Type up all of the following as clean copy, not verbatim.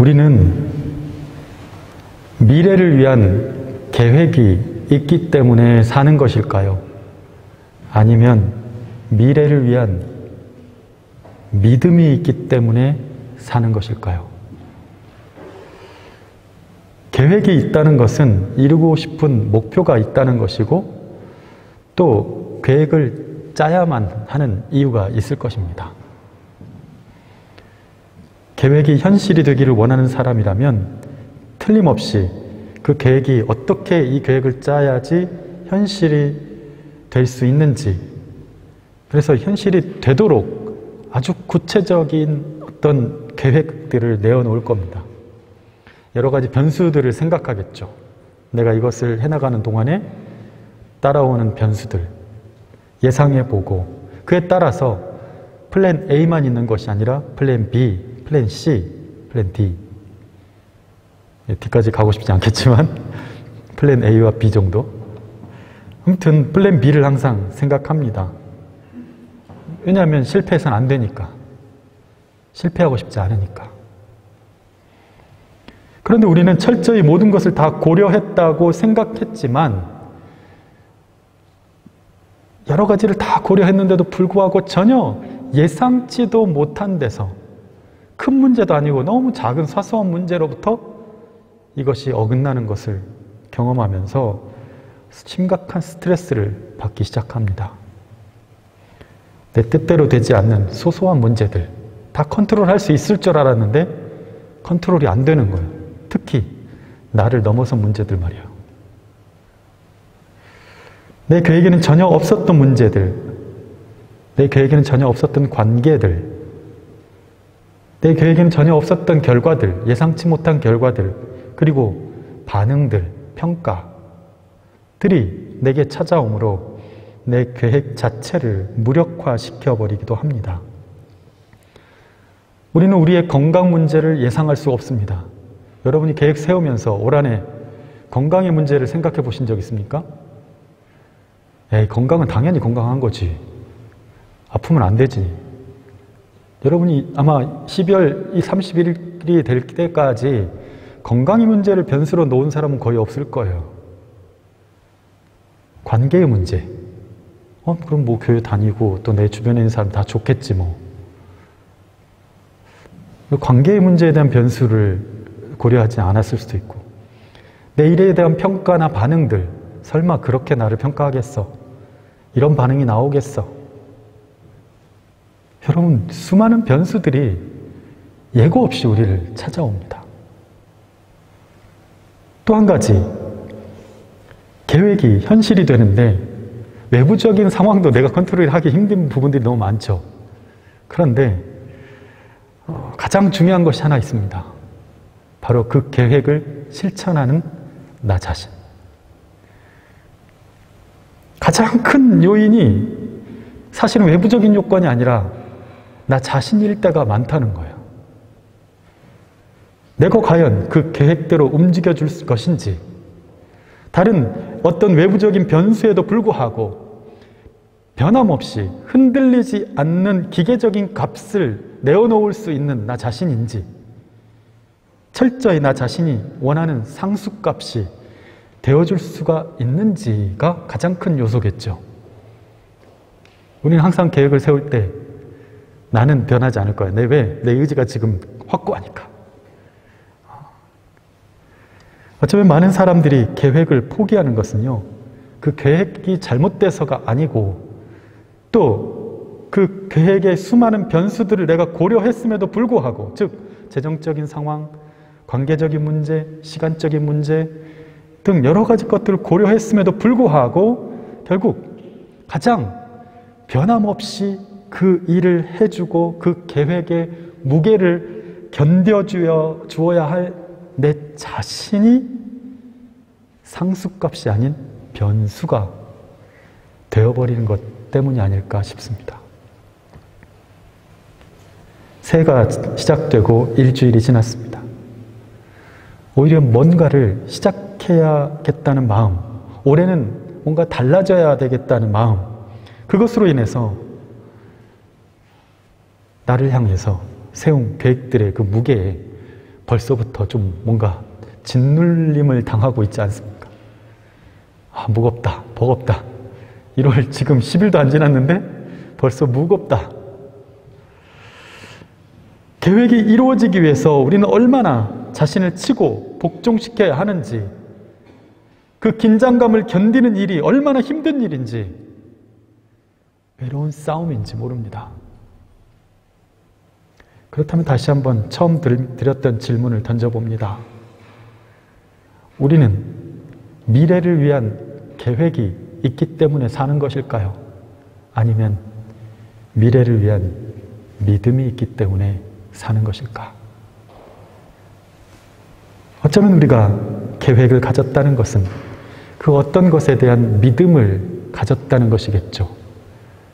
우리는 미래를 위한 계획이 있기 때문에 사는 것일까요? 아니면 미래를 위한 믿음이 있기 때문에 사는 것일까요? 계획이 있다는 것은 이루고 싶은 목표가 있다는 것이고 또 계획을 짜야만 하는 이유가 있을 것입니다. 계획이 현실이 되기를 원하는 사람이라면 틀림없이 그 계획이 어떻게 이 계획을 짜야지 현실이 될 수 있는지, 그래서 현실이 되도록 아주 구체적인 어떤 계획들을 내어놓을 겁니다. 여러 가지 변수들을 생각하겠죠. 내가 이것을 해나가는 동안에 따라오는 변수들 예상해보고 그에 따라서 플랜 A만 있는 것이 아니라 플랜 B, 플랜 C, 플랜 D, D까지 가고 싶지 않겠지만 플랜 A와 B 정도. 아무튼 플랜 B를 항상 생각합니다. 왜냐하면 실패해서는 안 되니까. 실패하고 싶지 않으니까. 그런데 우리는 철저히 모든 것을 다 고려했다고 생각했지만 여러 가지를 다 고려했는데도 불구하고 전혀 예상치도 못한 데서 큰 문제도 아니고 너무 작은 사소한 문제로부터 이것이 어긋나는 것을 경험하면서 심각한 스트레스를 받기 시작합니다. 내 뜻대로 되지 않는 소소한 문제들 다 컨트롤할 수 있을 줄 알았는데 컨트롤이 안 되는 거예요. 특히 나를 넘어선 문제들 말이에요. 내 계획에는 전혀 없었던 문제들, 내 계획에는 전혀 없었던 관계들, 내 계획에는 전혀 없었던 결과들, 예상치 못한 결과들, 그리고 반응들, 평가들이 내게 찾아오므로 내 계획 자체를 무력화시켜버리기도 합니다. 우리는 우리의 건강 문제를 예상할 수 없습니다. 여러분이 계획 세우면서 올 한해 건강의 문제를 생각해 보신 적 있습니까? 에이, 건강은 당연히 건강한 거지. 아프면 안 되지. 여러분이 아마 12월 31일이 될 때까지 건강의 문제를 변수로 놓은 사람은 거의 없을 거예요. 관계의 문제. 그럼 뭐 교회 다니고 또 내 주변에 있는 사람 다 좋겠지 뭐. 관계의 문제에 대한 변수를 고려하지 않았을 수도 있고, 내 일에 대한 평가나 반응들, 설마 그렇게 나를 평가하겠어? 이런 반응이 나오겠어? 여러분, 수많은 변수들이 예고 없이 우리를 찾아옵니다. 또 한 가지, 계획이 현실이 되는데 외부적인 상황도 내가 컨트롤하기 힘든 부분들이 너무 많죠. 그런데 가장 중요한 것이 하나 있습니다. 바로 그 계획을 실천하는 나 자신. 가장 큰 요인이 사실은 외부적인 요건이 아니라 나 자신일 때가 많다는 거예요. 내가 과연 그 계획대로 움직여줄 것인지, 다른 어떤 외부적인 변수에도 불구하고 변함없이 흔들리지 않는 기계적인 값을 내어놓을 수 있는 나 자신인지, 철저히 나 자신이 원하는 상수값이 되어줄 수가 있는지가 가장 큰 요소겠죠. 우리는 항상 계획을 세울 때 나는 변하지 않을 거야. 왜? 내 의지가 지금 확고하니까. 어쩌면 많은 사람들이 계획을 포기하는 것은요, 그 계획이 잘못돼서가 아니고 또 그 계획의 수많은 변수들을 내가 고려했음에도 불구하고, 즉 재정적인 상황, 관계적인 문제, 시간적인 문제 등 여러 가지 것들을 고려했음에도 불구하고 결국 가장 변함없이 그 일을 해주고 그 계획의 무게를 견뎌주어야 할 내 자신이 상수값이 아닌 변수가 되어버리는 것 때문이 아닐까 싶습니다. 새해가 시작되고 일주일이 지났습니다. 오히려 뭔가를 시작해야겠다는 마음, 올해는 뭔가 달라져야 되겠다는 마음, 그것으로 인해서 나를 향해서 세운 계획들의 그 무게에 벌써부터 좀 뭔가 짓눌림을 당하고 있지 않습니까? 아, 무겁다, 버겁다. 1월 지금 10일도 안 지났는데 벌써 무겁다. 계획이 이루어지기 위해서 우리는 얼마나 자신을 치고 복종시켜야 하는지, 그 긴장감을 견디는 일이 얼마나 힘든 일인지, 외로운 싸움인지 모릅니다. 그렇다면 다시 한번 처음 드렸던 질문을 던져봅니다. 우리는 미래를 위한 계획이 있기 때문에 사는 것일까요? 아니면 미래를 위한 믿음이 있기 때문에 사는 것일까? 어쩌면 우리가 계획을 가졌다는 것은 그 어떤 것에 대한 믿음을 가졌다는 것이겠죠.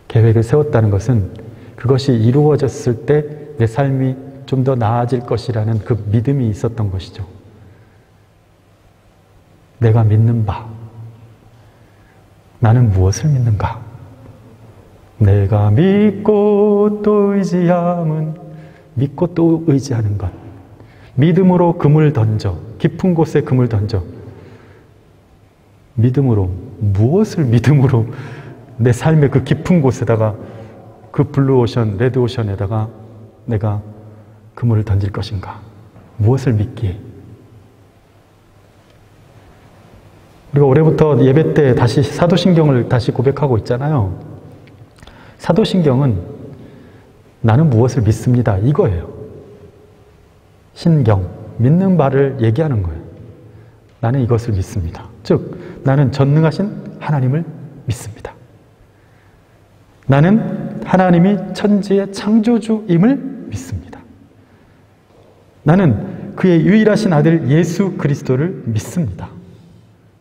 계획을 세웠다는 것은 그것이 이루어졌을 때 내 삶이 좀 더 나아질 것이라는 그 믿음이 있었던 것이죠. 내가 믿는 바, 나는 무엇을 믿는가? 내가 믿고 또 의지함은, 믿고 또 의지하는 것. 믿음으로 금을 던져, 깊은 곳에 금을 던져. 믿음으로, 무엇을 믿음으로 내 삶의 그 깊은 곳에다가, 그 블루오션, 레드오션에다가 내가 그물을 던질 것인가? 무엇을 믿기에? 우리가 올해부터 예배 때 다시 사도신경을 다시 고백하고 있잖아요. 사도신경은 나는 무엇을 믿습니다, 이거예요. 신경, 믿는 바를 얘기하는 거예요. 나는 이것을 믿습니다. 즉, 나는 전능하신 하나님을 믿습니다. 나는 하나님이 천지의 창조주임을 믿습니다. 나는 그의 유일하신 아들 예수 그리스도를 믿습니다.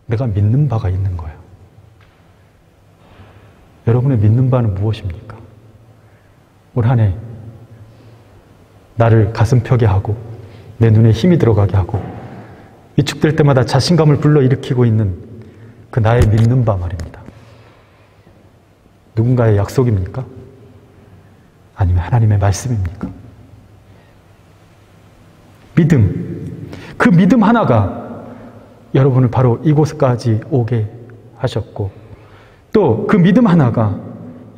내가 믿는 바가 있는 거예요. 여러분의 믿는 바는 무엇입니까? 올 한 해 나를 가슴 펴게 하고 내 눈에 힘이 들어가게 하고 위축될 때마다 자신감을 불러일으키고 있는 그 나의 믿는 바 말입니다. 누군가의 약속입니까? 아니면 하나님의 말씀입니까? 믿음, 그 믿음 하나가 여러분을 바로 이곳까지 오게 하셨고, 또 그 믿음 하나가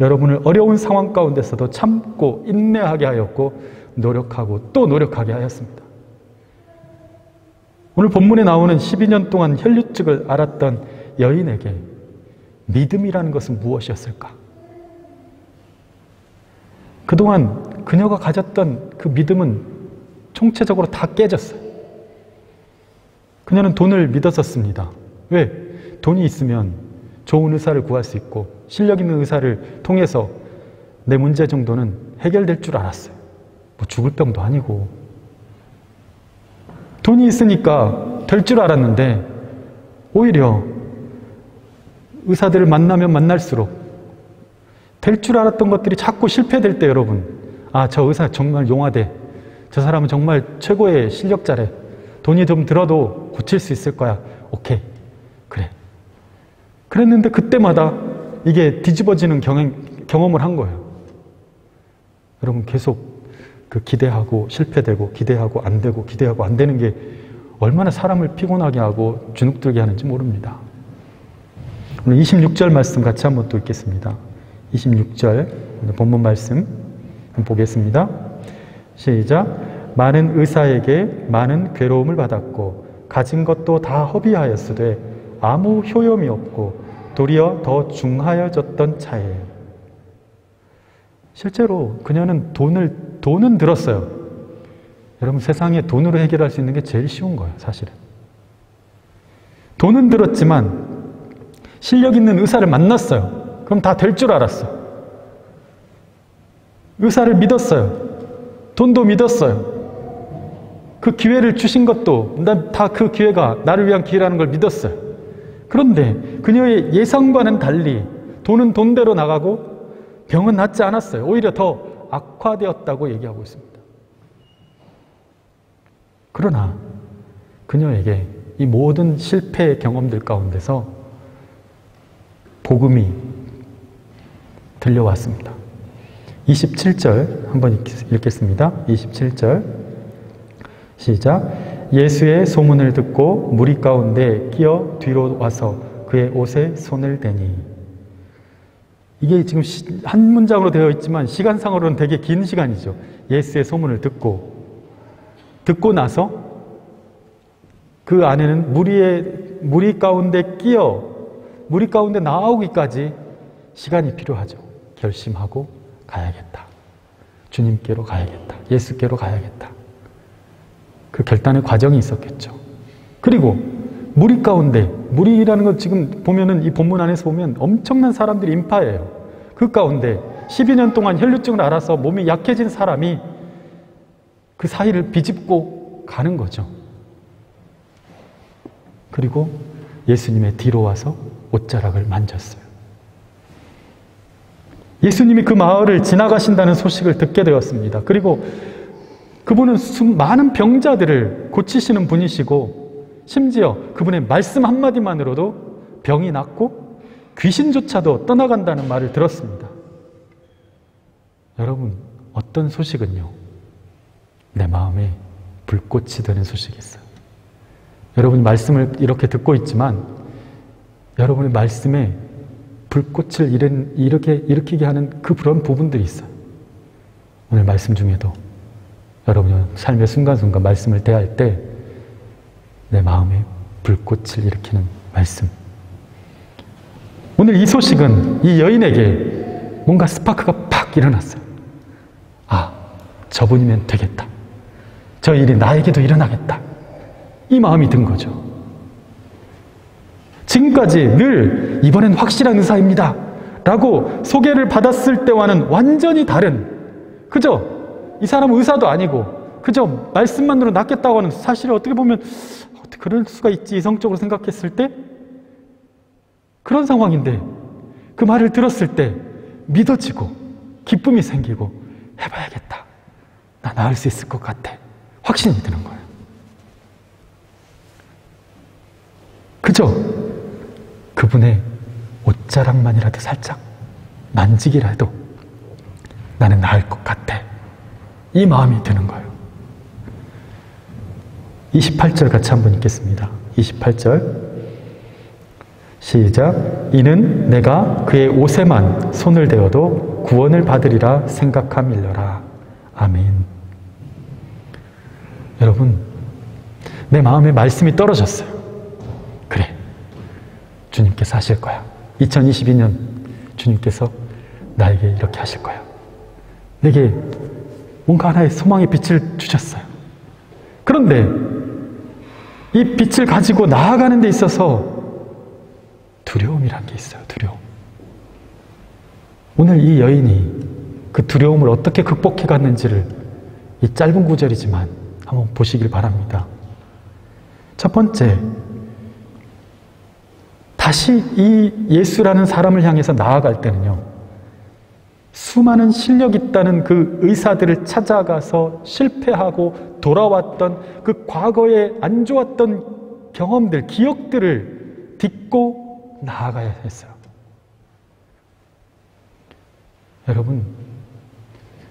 여러분을 어려운 상황 가운데서도 참고 인내하게 하였고 노력하고 또 노력하게 하였습니다. 오늘 본문에 나오는 12년 동안 혈류증을 앓았던 여인에게 믿음이라는 것은 무엇이었을까? 그동안 그녀가 가졌던 그 믿음은 총체적으로 다 깨졌어요. 그녀는 돈을 믿었었습니다. 왜? 돈이 있으면 좋은 의사를 구할 수 있고 실력 있는 의사를 통해서 내 문제 정도는 해결될 줄 알았어요. 뭐 죽을 병도 아니고. 돈이 있으니까 될 줄 알았는데 오히려 의사들을 만나면 만날수록 될 줄 알았던 것들이 자꾸 실패될 때 여러분, 아, 저 의사 정말 용하대. 저 사람은 정말 최고의 실력자래. 돈이 좀 들어도 고칠 수 있을 거야. 오케이. 그래. 그랬는데 그때마다 이게 뒤집어지는 경험을 한 거예요. 여러분 계속 그 기대하고 실패되고 기대하고 안 되고 기대하고 안 되는 게 얼마나 사람을 피곤하게 하고 주눅들게 하는지 모릅니다. 오늘 26절 말씀 같이 한번 또 읽겠습니다. 26절 오늘 본문 말씀 한번 보겠습니다. 시작. 많은 의사에게 많은 괴로움을 받았고 가진 것도 다 허비하였으되 아무 효염이 없고 도리어 더 중하여졌던 차에. 실제로 그녀는 돈은 들었어요. 여러분 세상에 돈으로 해결할 수 있는 게 제일 쉬운 거예요, 사실은. 돈은 들었지만 실력 있는 의사를 만났어요. 그럼 다 될 줄 알았어. 의사를 믿었어요. 돈도 믿었어요. 그 기회를 주신 것도 난 다 그 기회가 나를 위한 기회라는 걸 믿었어요. 그런데 그녀의 예상과는 달리 돈은 돈대로 나가고 병은 낫지 않았어요. 오히려 더 악화되었다고 얘기하고 있습니다. 그러나 그녀에게 이 모든 실패의 경험들 가운데서 복음이 들려왔습니다. 27절 한번 읽겠습니다. 27절 시작. 예수의 소문을 듣고 무리 가운데 끼어 뒤로 와서 그의 옷에 손을 대니. 이게 지금 한 문장으로 되어 있지만 시간상으로는 되게 긴 시간이죠. 예수의 소문을 듣고 나서 그 안에는 무리 가운데 무리 가운데 나오기까지 시간이 필요하죠. 결심하고 가야겠다. 주님께로 가야겠다. 예수께로 가야겠다. 그 결단의 과정이 있었겠죠. 그리고 무리 가운데, 무리라는 건 지금 보면은 이 본문 안에서 보면 엄청난 사람들이 인파예요. 그 가운데 12년 동안 혈류증을 앓아서 몸이 약해진 사람이 그 사이를 비집고 가는 거죠. 그리고 예수님의 뒤로 와서 옷자락을 만졌어요. 예수님이 그 마을을 지나가신다는 소식을 듣게 되었습니다. 그리고 그분은 많은 병자들을 고치시는 분이시고 심지어 그분의 말씀 한마디만으로도 병이 낫고 귀신조차도 떠나간다는 말을 들었습니다. 여러분, 어떤 소식은요, 내 마음에 불꽃이 되는 소식이 있어요. 여러분 말씀을 이렇게 듣고 있지만 여러분의 말씀에 불꽃을 일으키게 하는 그런 부분들이 있어요. 오늘 말씀 중에도 여러분의 삶의 순간순간 말씀을 대할 때 내 마음에 불꽃을 일으키는 말씀. 오늘 이 소식은 이 여인에게 뭔가 스파크가 팍 일어났어요. 아, 저분이면 되겠다. 저 일이 나에게도 일어나겠다. 이 마음이 든 거죠. 지금까지 늘 이번엔 확실한 의사입니다 라고 소개를 받았을 때와는 완전히 다른, 그저 이 사람은 의사도 아니고 그저 말씀만으로 낫겠다고 하는, 사실 어떻게 보면 어떻게 그럴 수가 있지 이성적으로 생각했을 때 그런 상황인데 그 말을 들었을 때 믿어지고 기쁨이 생기고 해봐야겠다. 나 나을 수 있을 것 같아. 확신이 드는 거예요. 그저 그분의 옷자락만이라도 살짝 만지기라도 나는 나을 것 같아. 이 마음이 드는 거예요. 28절 같이 한번 읽겠습니다. 28절 시작. 이는 내가 그의 옷에만 손을 대어도 구원을 받으리라 생각함일러라. 아멘. 여러분, 내 마음에 말씀이 떨어졌어요. 그래, 주님께서 하실 거야. 2022년 주님께서 나에게 이렇게 하실 거야. 내게 뭔가 하나의 소망의 빛을 주셨어요. 그런데 이 빛을 가지고 나아가는 데 있어서 두려움이란 게 있어요. 두려움. 오늘 이 여인이 그 두려움을 어떻게 극복해 갔는지를 이 짧은 구절이지만 한번 보시길 바랍니다. 첫 번째, 다시 이 예수라는 사람을 향해서 나아갈 때는요, 수많은 실력 있다는 그 의사들을 찾아가서 실패하고 돌아왔던 그 과거에 안 좋았던 경험들, 기억들을 딛고 나아가야 했어요. 여러분,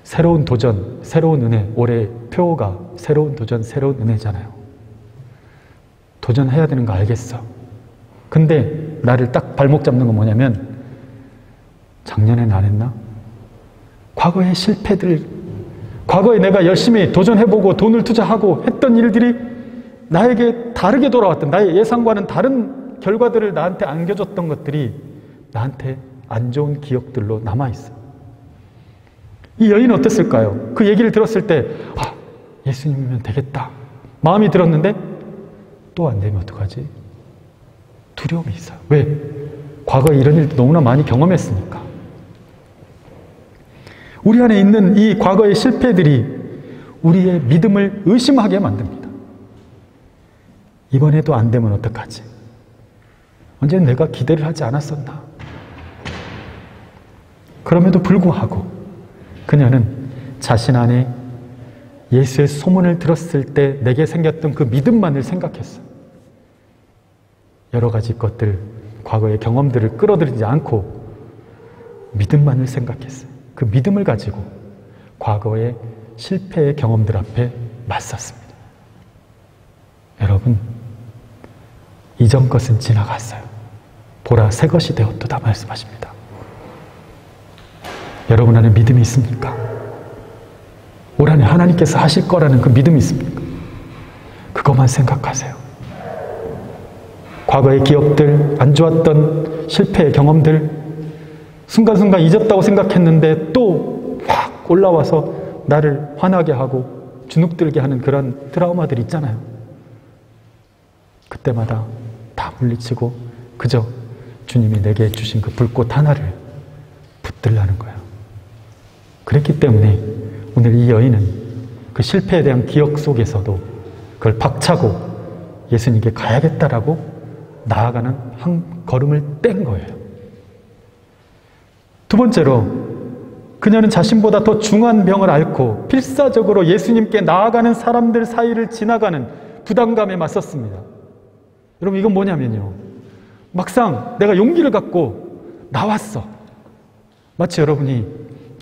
새로운 도전, 새로운 은혜, 올해 표어가 새로운 도전, 새로운 은혜잖아요. 도전해야 되는 거 알겠어. 근데 나를 딱 발목 잡는 건 뭐냐면, 작년엔 안 했나? 과거의 실패들, 과거에 내가 열심히 도전해보고 돈을 투자하고 했던 일들이 나에게 다르게 돌아왔던, 나의 예상과는 다른 결과들을 나한테 안겨줬던 것들이 나한테 안 좋은 기억들로 남아있어. 이 여인은 어땠을까요? 그 얘기를 들었을 때, 아, 예수님이면 되겠다 마음이 들었는데 또 안 되면 어떡하지? 두려움이 있어요. 왜? 과거에 이런 일도 너무나 많이 경험했으니까. 우리 안에 있는 이 과거의 실패들이 우리의 믿음을 의심하게 만듭니다. 이번에도 안 되면 어떡하지? 언제 내가 기대를 하지 않았었나? 그럼에도 불구하고 그녀는 자신 안에 예수의 소문을 들었을 때 내게 생겼던 그 믿음만을 생각했어요. 여러 가지 것들, 과거의 경험들을 끌어들이지 않고 믿음만을 생각했어요. 그 믿음을 가지고 과거의 실패의 경험들 앞에 맞섰습니다. 여러분, 이전 것은 지나갔어요. 보라, 새 것이 되었도다 말씀하십니다. 여러분 안에 믿음이 있습니까? 올 한해 하나님께서 하실 거라는 그 믿음이 있습니까? 그것만 생각하세요. 과거의 기억들, 안 좋았던 실패의 경험들, 순간순간 잊었다고 생각했는데 또 확 올라와서 나를 화나게 하고 주눅들게 하는 그런 트라우마들 있잖아요. 그때마다 다 물리치고 그저 주님이 내게 주신 그 불꽃 하나를 붙들라는 거예요. 그랬기 때문에 오늘 이 여인은 그 실패에 대한 기억 속에서도 그걸 박차고 예수님께 가야겠다라고 나아가는 한 걸음을 뗀 거예요. 두 번째로, 그녀는 자신보다 더 중한 병을 앓고 필사적으로 예수님께 나아가는 사람들 사이를 지나가는 부담감에 맞섰습니다. 여러분, 이건 뭐냐면요, 막상 내가 용기를 갖고 나왔어. 마치 여러분이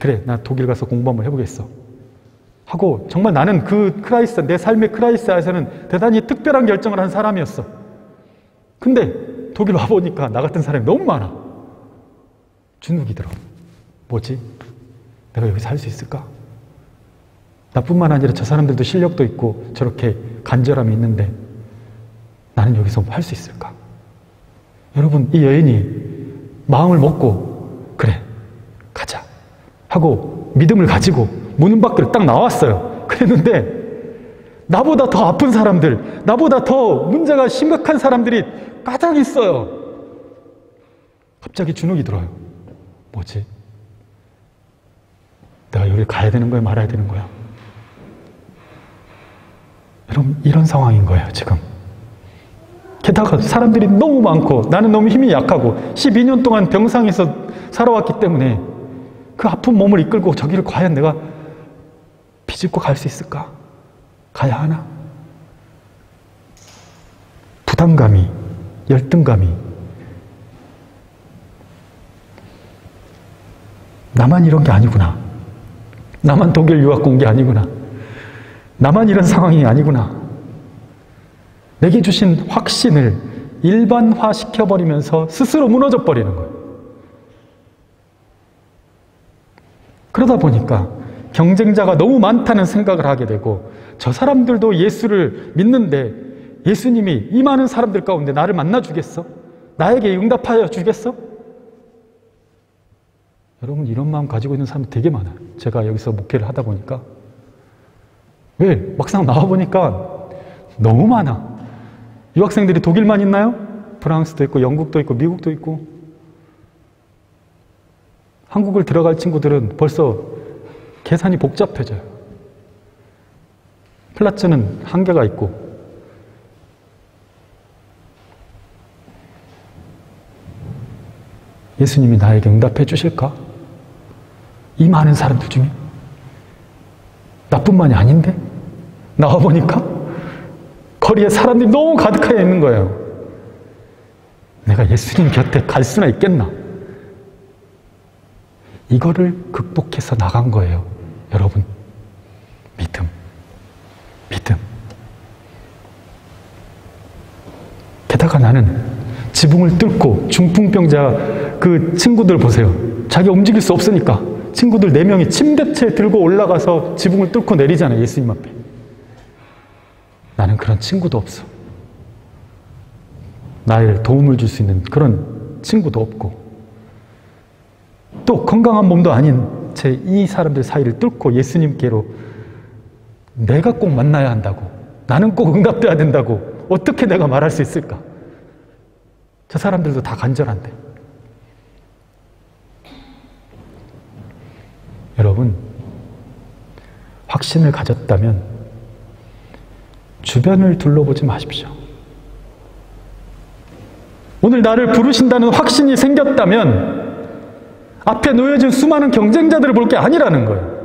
그래, 나 독일 가서 공부 한번 해보겠어 하고 정말 나는 그 크라이스, 내 삶의 크라이스에서는 대단히 특별한 결정을 한 사람이었어. 근데 독일 와보니까 나 같은 사람이 너무 많아. 주눅이 들어. 뭐지? 내가 여기서 할 수 있을까? 나뿐만 아니라 저 사람들도 실력도 있고 저렇게 간절함이 있는데 나는 여기서 할 수 있을까? 여러분, 이 여인이 마음을 먹고 그래, 가자 하고 믿음을 가지고 문 밖으로 딱 나왔어요. 그랬는데 나보다 더 아픈 사람들, 나보다 더 문제가 심각한 사람들이 가장 있어요. 갑자기 주눅이 들어요. 뭐지? 내가 여기 가야 되는 거야, 말아야 되는 거야? 여러분, 이런 상황인 거예요, 지금. 게다가 사람들이 너무 많고 나는 너무 힘이 약하고 12년 동안 병상에서 살아왔기 때문에 그 아픈 몸을 이끌고 저기를 과연 내가 비집고 갈 수 있을까? 가야 하나? 부담감이, 열등감이, 나만 이런 게 아니구나, 나만 독일 유학 온 게 아니구나, 나만 이런 상황이 아니구나, 내게 주신 확신을 일반화시켜버리면서 스스로 무너져버리는 거예요. 그러다 보니까 경쟁자가 너무 많다는 생각을 하게 되고, 저 사람들도 예수를 믿는데 예수님이 이 많은 사람들 가운데 나를 만나주겠어? 나에게 응답하여 주겠어? 여러분, 이런 마음 가지고 있는 사람이 되게 많아요. 제가 여기서 목회를 하다 보니까. 왜? 막상 나와보니까 너무 많아. 유학생들이 독일만 있나요? 프랑스도 있고 영국도 있고 미국도 있고. 한국을 들어갈 친구들은 벌써 계산이 복잡해져요. 플라츠는 한계가 있고. 예수님이 나에게 응답해 주실까? 이 많은 사람들 중에? 나뿐만이 아닌데? 나와보니까 거리에 사람들이 너무 가득하여 있는 거예요. 내가 예수님 곁에 갈 수나 있겠나? 이거를 극복해서 나간 거예요, 여러분. 믿음. 믿음. 게다가 나는 지붕을 뚫고 중풍병자 그 친구들 보세요. 자기가 움직일 수 없으니까 친구들 4명이 침대채 들고 올라가서 지붕을 뚫고 내리잖아요, 예수님 앞에. 나는 그런 친구도 없어. 나를 도움을 줄 수 있는 그런 친구도 없고, 또 건강한 몸도 아닌 채 이 사람들 사이를 뚫고 예수님께로 내가 꼭 만나야 한다고, 나는 꼭 응답돼야 된다고 어떻게 내가 말할 수 있을까? 저 사람들도 다 간절한데. 여러분, 확신을 가졌다면 주변을 둘러보지 마십시오. 오늘 나를 부르신다는 확신이 생겼다면 앞에 놓여진 수많은 경쟁자들을 볼 게 아니라는 거예요.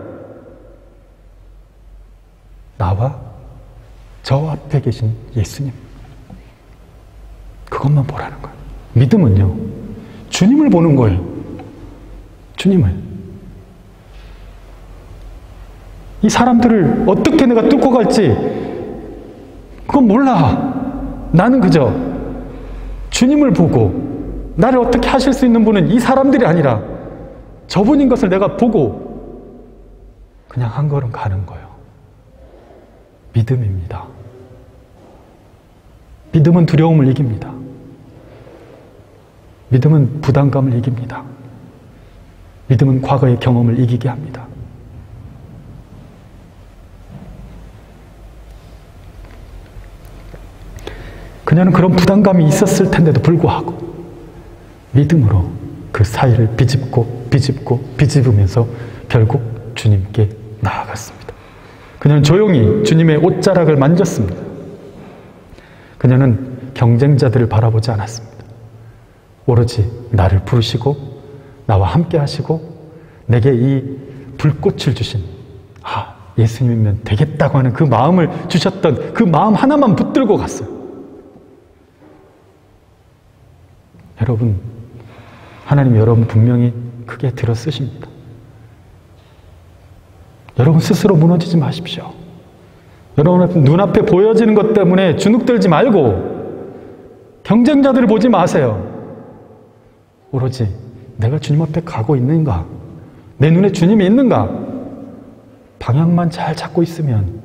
나와 저 앞에 계신 예수님, 그것만 보라는 거예요. 믿음은요, 주님을 보는 거예요. 주님을. 이 사람들을 어떻게 내가 뚫고 갈지 그건 몰라. 나는 그저 주님을 보고 나를 어떻게 하실 수 있는 분은 이 사람들이 아니라 저분인 것을 내가 보고 그냥 한 걸음 가는 거예요. 믿음입니다. 믿음은 두려움을 이깁니다. 믿음은 부담감을 이깁니다. 믿음은 과거의 경험을 이기게 합니다. 그녀는 그런 부담감이 있었을 텐데도 불구하고 믿음으로 그 사이를 비집으면서 결국 주님께 나아갔습니다. 그녀는 조용히 주님의 옷자락을 만졌습니다. 그녀는 경쟁자들을 바라보지 않았습니다. 오로지 나를 부르시고 나와 함께 하시고 내게 이 불꽃을 주신 예수님이면 되겠다고 하는 그 마음을 주셨던 그 마음 하나만 붙들고 갔어요. 여러분, 하나님 여러분 분명히 크게 들어 쓰십니다. 여러분 스스로 무너지지 마십시오. 여러분 눈앞에 보여지는 것 때문에 주눅들지 말고 경쟁자들을 보지 마세요. 오로지 내가 주님 앞에 가고 있는가? 내 눈에 주님이 있는가? 방향만 잘 잡고 있으면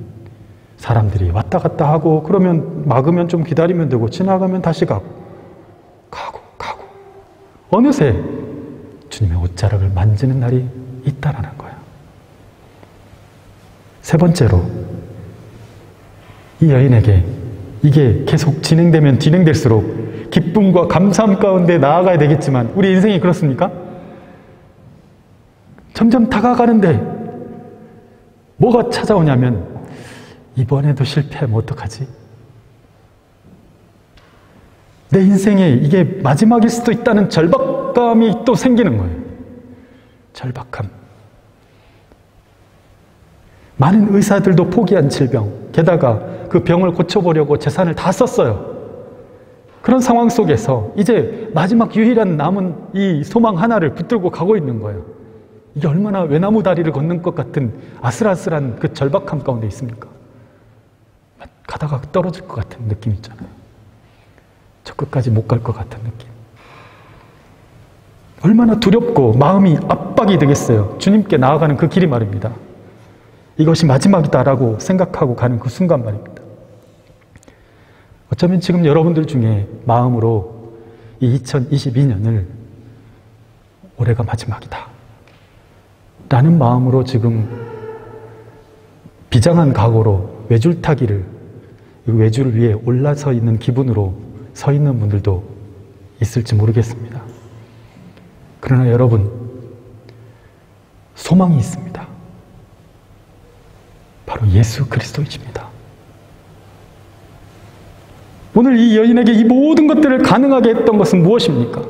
사람들이 왔다 갔다 하고 그러면 막으면 좀 기다리면 되고 지나가면 다시 가고 어느새 주님의 옷자락을 만지는 날이 있다라는 거예요. 세 번째로 이 여인에게 이게 계속 진행되면 진행될수록 기쁨과 감사함 가운데 나아가야 되겠지만 우리 인생이 그렇습니까? 점점 다가가는데 뭐가 찾아오냐면 이번에도 실패하면 어떡하지? 내 인생에 이게 마지막일 수도 있다는 절박감이 또 생기는 거예요. 절박함. 많은 의사들도 포기한 질병, 게다가 그 병을 고쳐보려고 재산을 다 썼어요. 그런 상황 속에서 이제 마지막 유일한 남은 이 소망 하나를 붙들고 가고 있는 거예요. 이게 얼마나 외나무 다리를 걷는 것 같은 아슬아슬한 그 절박함 가운데 있습니까? 가다가 떨어질 것 같은 느낌 있잖아요. 저 끝까지 못 갈 것 같은 느낌. 얼마나 두렵고 마음이 압박이 되겠어요. 주님께 나아가는 그 길이 말입니다. 이것이 마지막이다라고 생각하고 가는 그 순간 말입니다. 어쩌면 지금 여러분들 중에 마음으로 이 2022년을 올해가 마지막이다 라는 마음으로 지금 비장한 각오로 외줄타기를 외줄을 위해 올라서 있는 기분으로 서 있는 분들도 있을지 모르겠습니다. 그러나 여러분, 소망이 있습니다. 바로 예수 그리스도이십니다. 오늘 이 여인에게 이 모든 것들을 가능하게 했던 것은 무엇입니까?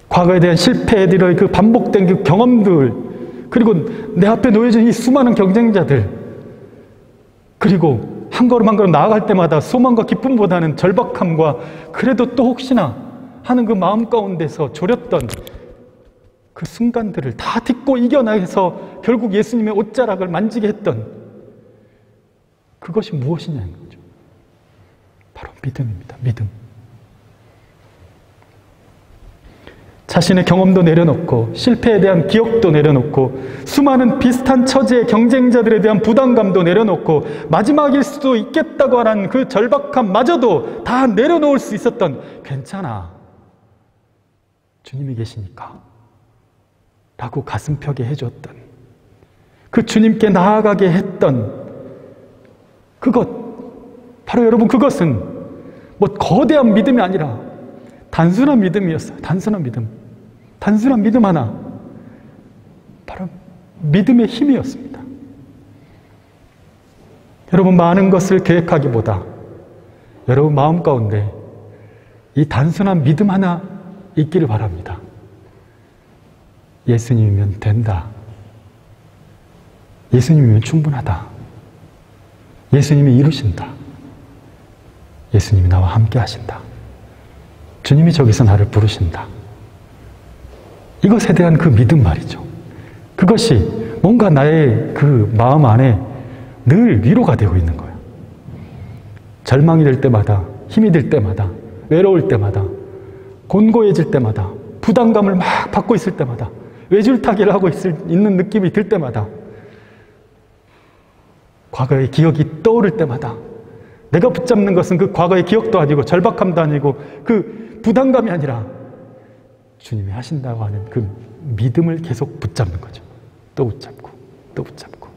과거에 대한 실패들의 그 반복된 그 경험들, 그리고 내 앞에 놓여진 이 수많은 경쟁자들, 그리고 한 걸음 한 걸음 나아갈 때마다 소망과 기쁨보다는 절박함과 그래도 또 혹시나 하는 그 마음 가운데서 졸였던 그 순간들을 다 딛고 이겨내서 결국 예수님의 옷자락을 만지게 했던 그것이 무엇이냐는 거죠. 바로 믿음입니다. 믿음. 자신의 경험도 내려놓고 실패에 대한 기억도 내려놓고 수많은 비슷한 처지의 경쟁자들에 대한 부담감도 내려놓고 마지막일 수도 있겠다고 하는 그 절박함마저도 다 내려놓을 수 있었던, 괜찮아, 주님이 계시니까 라고 가슴 펴게 해줬던, 그 주님께 나아가게 했던 그것, 바로 여러분 그것은 뭐 거대한 믿음이 아니라 단순한 믿음이었어요. 단순한 믿음. 단순한 믿음 하나. 바로 믿음의 힘이었습니다. 여러분, 많은 것을 계획하기보다 여러분 마음 가운데 이 단순한 믿음 하나 있기를 바랍니다. 예수님이면 된다. 예수님이면 충분하다. 예수님이 이루신다. 예수님이 나와 함께 하신다. 주님이 저기서 나를 부르신다. 이것에 대한 그 믿음 말이죠. 그것이 뭔가 나의 그 마음 안에 늘 위로가 되고 있는 거예요. 절망이 될 때마다, 힘이 들 때마다, 외로울 때마다, 곤고해질 때마다, 부담감을 막 받고 있을 때마다, 외줄타기를 하고 있는 느낌이 들 때마다, 과거의 기억이 떠오를 때마다, 내가 붙잡는 것은 그 과거의 기억도 아니고 절박함도 아니고 그 부담감이 아니라 주님이 하신다고 하는 그 믿음을 계속 붙잡는 거죠. 또 붙잡고 또 붙잡고.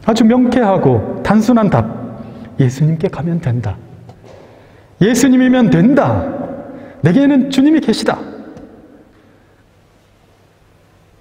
아주 명쾌하고 단순한 답. 예수님께 가면 된다. 예수님이면 된다. 내게는 주님이 계시다.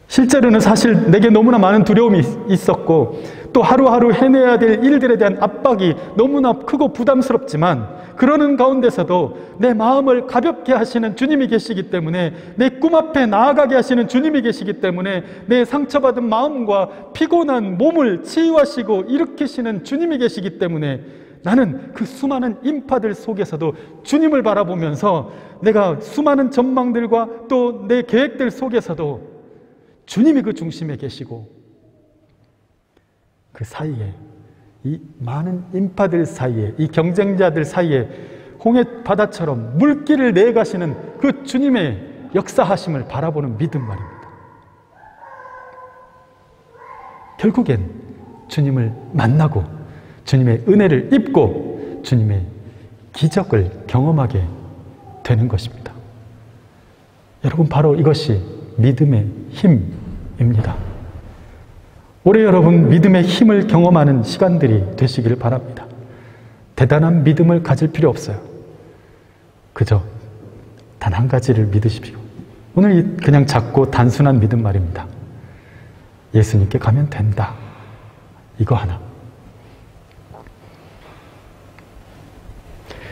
실제로는 사실 내게 너무나 많은 두려움이 있었고 또 하루하루 해내야 될 일들에 대한 압박이 너무나 크고 부담스럽지만 그러는 가운데서도 내 마음을 가볍게 하시는 주님이 계시기 때문에 내 꿈 앞에 나아가게 하시는 주님이 계시기 때문에 내 상처받은 마음과 피곤한 몸을 치유하시고 일으키시는 주님이 계시기 때문에 나는 그 수많은 인파들 속에서도 주님을 바라보면서 내가 수많은 전망들과 또 내 계획들 속에서도 주님이 그 중심에 계시고 그 사이에 이 많은 인파들 사이에 이 경쟁자들 사이에 홍해 바다처럼 물길을 내가시는 그 주님의 역사하심을 바라보는 믿음 말입니다. 결국엔 주님을 만나고 주님의 은혜를 입고 주님의 기적을 경험하게 되는 것입니다. 여러분, 바로 이것이 믿음의 힘입니다. 올해 여러분 믿음의 힘을 경험하는 시간들이 되시기를 바랍니다. 대단한 믿음을 가질 필요 없어요. 그저 단 한 가지를 믿으십시오. 오늘 그냥 작고 단순한 믿음 말입니다. 예수님께 가면 된다. 이거 하나.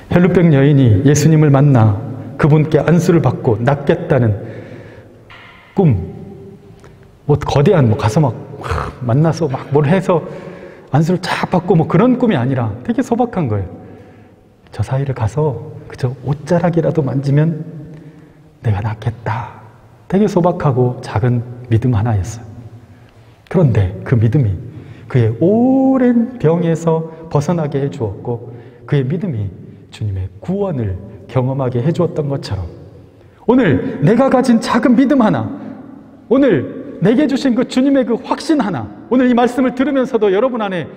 혈루병 여인이 예수님을 만나 그분께 안수를 받고 낫겠다는 꿈, 거대한 가서 막 만나서 막 뭘 해서 안수를 쫙 받고 그런 꿈이 아니라 되게 소박한 거예요. 저 사이를 가서 그저 옷자락이라도 만지면 내가 낫겠다. 되게 소박하고 작은 믿음 하나였어요. 그런데 그 믿음이 그의 오랜 병에서 벗어나게 해주었고 그의 믿음이 주님의 구원을 경험하게 해주었던 것처럼 오늘 내가 가진 작은 믿음 하나, 오늘 내게 주신 그 주님의 그 확신 하나, 오늘 이 말씀을 들으면서도 여러분 안에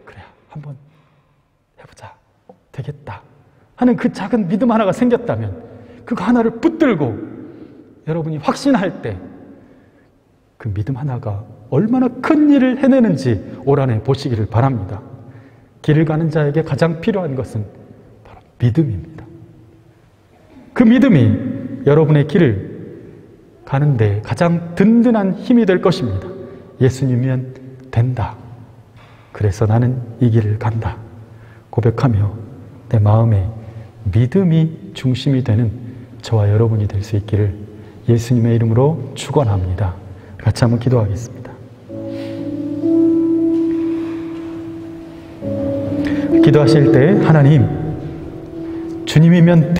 그래, 한번 해보자, 되겠다 하는 그 작은 믿음 하나가 생겼다면 그거 하나를 붙들고 여러분이 확신할 때 그 믿음 하나가 얼마나 큰 일을 해내는지 올 한해 보시기를 바랍니다. 길을 가는 자에게 가장 필요한 것은 바로 믿음입니다. 그 믿음이 여러분의 길을 가는데 가장 든든한 힘이 될 것입니다. 예수님이면 된다. 그래서 나는 이 길을 간다. 고백하며 내 마음에 믿음이 중심이 되는 저와 여러분이 될 수 있기를 예수님의 이름으로 축원합니다. 같이 한번 기도하겠습니다. 기도하실 때 하나님, 주님이면